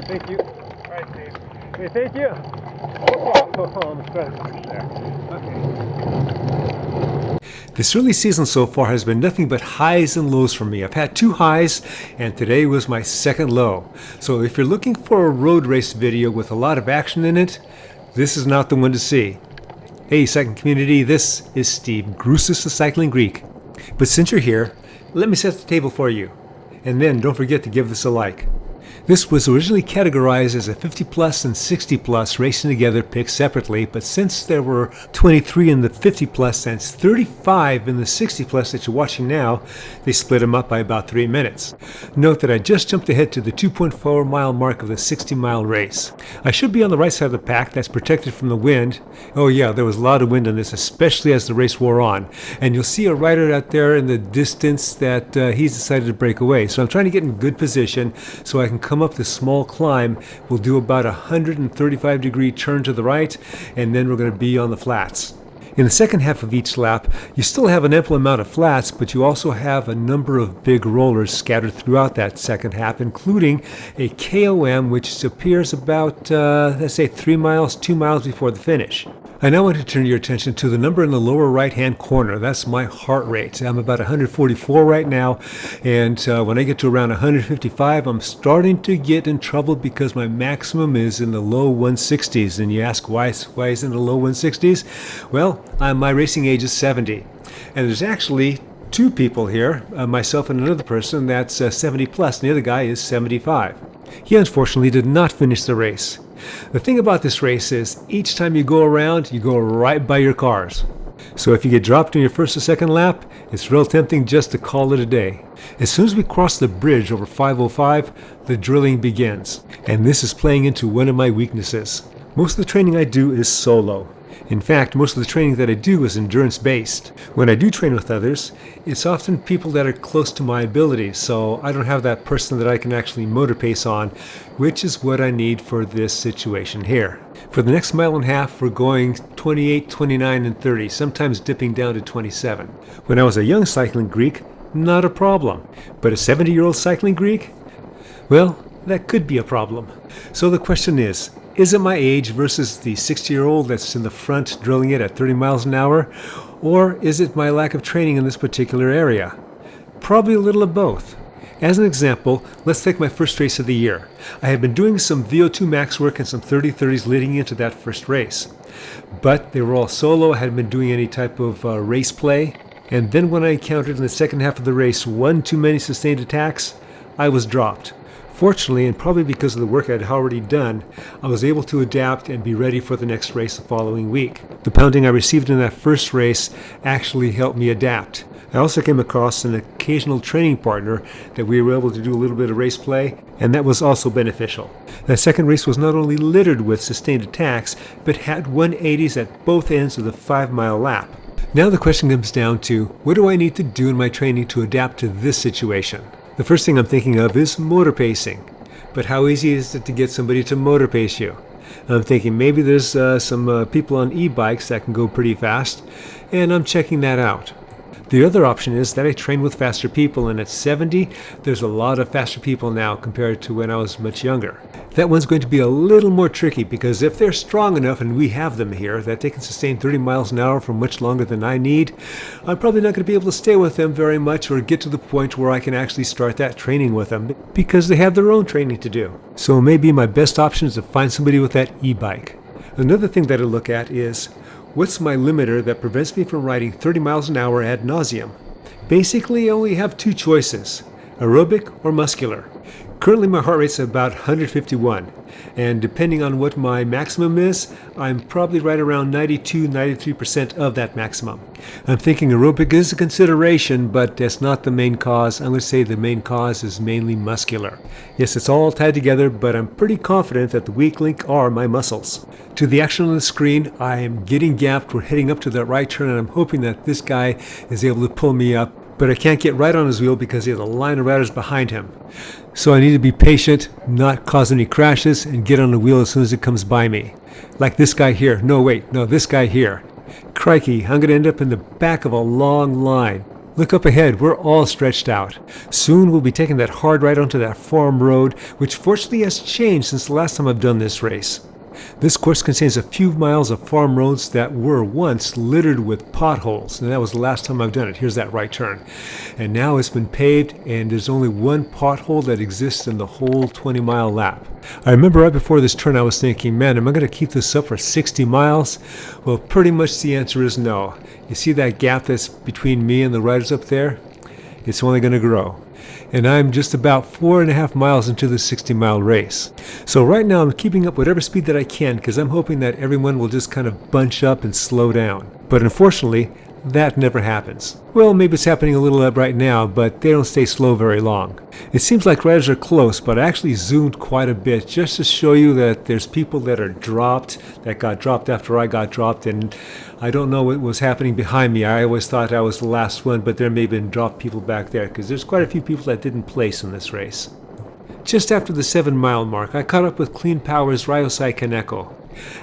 Thank you. All right, Steve. Okay, thank you. Oh, almost got it there. Okay. This early season so far has been nothing but highs and lows for me. I've had 2 highs, and today was my second low. So if you're looking for a road race video with a lot of action in it, this is not the one to see. Hey, cycling community, this is Steve Grusis, the Cycling Greek. But since you're here, let me set the table for you. And then don't forget to give this a like. This was originally categorized as a 50 plus and 60 plus racing together picked separately, but since there were 23 in the 50 plus and 35 in the 60 plus that you're watching now, they split them up by about 3 minutes. Note that I just jumped ahead to the 2.4 mile mark of the 60 mile race. I should be on the right side of the pack that's protected from the wind. Oh yeah, there was a lot of wind on this, especially as the race wore on. And you'll see a rider out there in the distance that he's decided to break away. So I'm trying to get in good position so I can come up this small climb. We'll do about a 135-degree turn to the right, and then we're going to be on the flats. In the second half of each lap, you still have an ample amount of flats, but you also have a number of big rollers scattered throughout that second half, including a KOM, which appears about, let's say, 3 miles, 2 miles before the finish. I now want to turn your attention to the number in the lower right-hand corner. That's my heart rate. I'm about 144 right now, and when I get to around 155, I'm starting to get in trouble because my maximum is in the low 160s. And you ask, why is it in the low 160s? Well, my racing age is 70, and there's actually 2 people here, myself and another person that's 70 plus, and the other guy is 75. He unfortunately did not finish the race. The thing about this race is each time you go around, you go right by your cars. So if you get dropped in your first or second lap, it's real tempting just to call it a day. As soon as we cross the bridge over 505, the drilling begins. And this is playing into one of my weaknesses. Most of the training I do is solo. In fact, most of the training that I do is endurance-based. When I do train with others, it's often people that are close to my abilities, so I don't have that person that I can actually motor pace on, which is what I need for this situation here. For the next mile and a half, we're going 28, 29, and 30, sometimes dipping down to 27. When I was a young cycling Greek, not a problem. But a 70-year-old cycling Greek? Well, that could be a problem. So the question is it my age versus the 60-year-old that's in the front drilling it at 30 miles an hour? Or is it my lack of training in this particular area? Probably a little of both. As an example, let's take my first race of the year. I had been doing some VO2 max work and some 30-30s leading into that first race. But they were all solo. I hadn't been doing any type of race play. And then when I encountered in the second half of the race 1 too many sustained attacks, I was dropped. Fortunately, and probably because of the work I'd already done, I was able to adapt and be ready for the next race the following week. The pounding I received in that first race actually helped me adapt. I also came across an occasional training partner that we were able to do a little bit of race play, and that was also beneficial. That second race was not only littered with sustained attacks, but had 180s at both ends of the 5-mile lap. Now the question comes down to, what do I need to do in my training to adapt to this situation? The first thing I'm thinking of is motor pacing. But how easy is it to get somebody to motor pace you? I'm thinking maybe there's some people on e-bikes that can go pretty fast, and I'm checking that out. The other option is that I train with faster people, and at 70, there's a lot of faster people now compared to when I was much younger. That one's going to be a little more tricky because if they're strong enough, and we have them here, that they can sustain 30 miles an hour for much longer than I need, I'm probably not going to be able to stay with them very much or get to the point where I can actually start that training with them because they have their own training to do. So maybe my best option is to find somebody with that e-bike. Another thing that I look at is, what's my limiter that prevents me from riding 30 miles an hour ad nauseum? Basically, I only have 2 choices, aerobic or muscular. Currently my heart rate's about 151, and depending on what my maximum is, I'm probably right around 92-93% of that maximum. I'm thinking aerobic is a consideration, but that's not the main cause. I'm going to say the main cause is mainly muscular. Yes, it's all tied together, but I'm pretty confident that the weak link are my muscles. To the action on the screen, I am getting gapped. We're heading up to that right turn, and I'm hoping that this guy is able to pull me up. But I can't get right on his wheel because he has a line of riders behind him. So I need to be patient, not cause any crashes, and get on the wheel as soon as it comes by me. Like this guy here. No, this guy here. Crikey, I'm going to end up in the back of a long line. Look up ahead, we're all stretched out. Soon we'll be taking that hard ride onto that farm road, which fortunately has changed since the last time I've done this race. This course contains a few miles of farm roads that were once littered with potholes, and that was the last time I've done it. Here's that right turn. And now it's been paved, and there's only one pothole that exists in the whole 20-mile lap. I remember right before this turn I was thinking, man, am I going to keep this up for 60 miles? Well, pretty much the answer is no. You see that gap that's between me and the riders up there? It's only going to grow. And I'm just about 4.5 miles into the 60-mile race. So right now I'm keeping up whatever speed that I can because I'm hoping that everyone will just kind of bunch up and slow down. But unfortunately, that never happens. Well, maybe it's happening a little right now, but they don't stay slow very long. It seems like riders are close, but I actually zoomed quite a bit just to show you that there's people that are dropped, that got dropped after I got dropped, and I don't know what was happening behind me. I always thought I was the last one, but there may have been dropped people back there because there's quite a few people that didn't place in this race. Just after the 7-mile mark, I caught up with Clean Power's Ryosai Kaneko.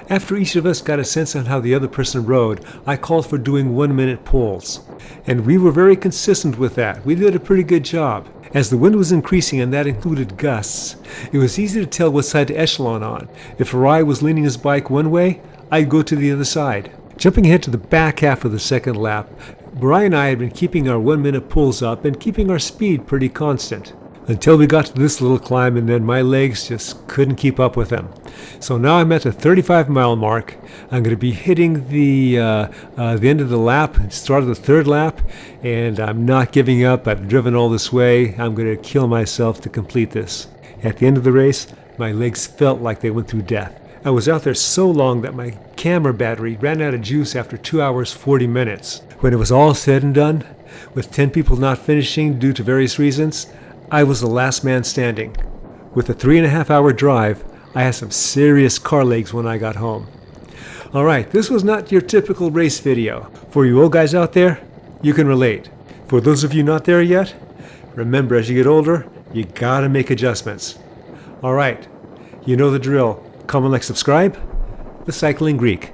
After each of us got a sense on how the other person rode, I called for doing 1-minute pulls. And we were very consistent with that. We did a pretty good job. As the wind was increasing, and that included gusts, it was easy to tell what side to echelon on. If Arai was leaning his bike one way, I'd go to the other side. Jumping ahead to the back half of the second lap, Bariani and I had been keeping our 1-minute pulls up and keeping our speed pretty constant. Until we got to this little climb, and then my legs just couldn't keep up with them. So now I'm at the 35-mile mark. I'm going to be hitting the end of the lap, start of the third lap, and I'm not giving up. I've driven all this way. I'm going to kill myself to complete this. At the end of the race, my legs felt like they went through death. I was out there so long that my camera battery ran out of juice after 2 hours 40 minutes. When it was all said and done, with 10 people not finishing due to various reasons, I was the last man standing. With a 3.5-hour drive, I had some serious car legs when I got home. Alright, this was not your typical race video. For you old guys out there, you can relate. For those of you not there yet, remember as you get older, you gotta make adjustments. Alright, you know the drill. Comment, like, subscribe. The Cycling Greek.